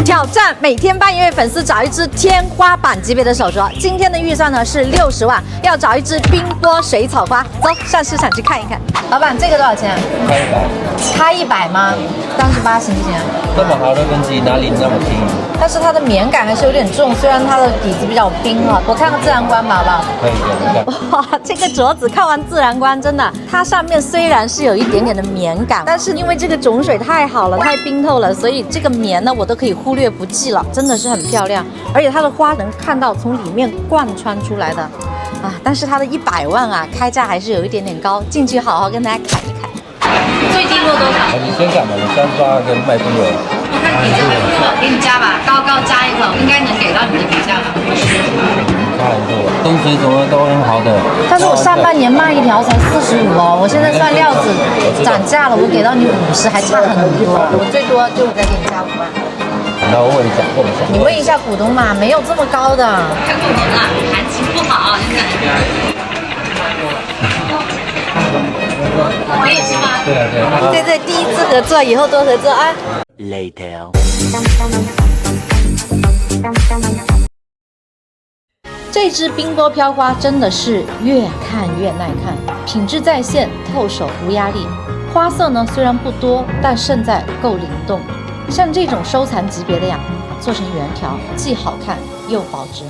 挑战每天帮一位粉丝找一只天花板级别的手镯。今天的预算呢是60万，要找一只冰波水草花。走，上市场去看一看。老板，这个多少钱？差100吗？当18行不行？这么好的东西哪里那么轻？但是它的棉感还是有点重，虽然它的底子比较冰啊。我看个自然光吧，好不好？可以的。哇，这个镯子看完自然光，真的，它上面虽然是有一点点的棉感，但是因为这个种水太好了，太冰透了，所以这个棉呢我都可以忽略不计了，真的是很漂亮。而且它的花能看到从里面贯穿出来的啊，但是它的100万啊，开价还是有一点点高，进去好好跟大家看一看。最低落多少？你先讲吧，你38跟麦克有。我看底价不错，给你加吧，高加一口，应该能给到你的底价吧。差很多，东水什么都很好的。但是我上半年卖一条才45哦，我现在算料子涨价了，我给到你50，还差很多。我最多就再给你加5万。那我问一下，你问一下股东嘛，没有这么高的。看过年了，行情不好，现在。可以是吗？对啊对啊。对对，第一次合作，以后多合作啊。Later。这支冰波飘花真的是越看越耐看，品质在线，透手无压力。花色呢虽然不多，但胜在够灵动。像这种收藏级别的呀，做成圆条既好看又保值。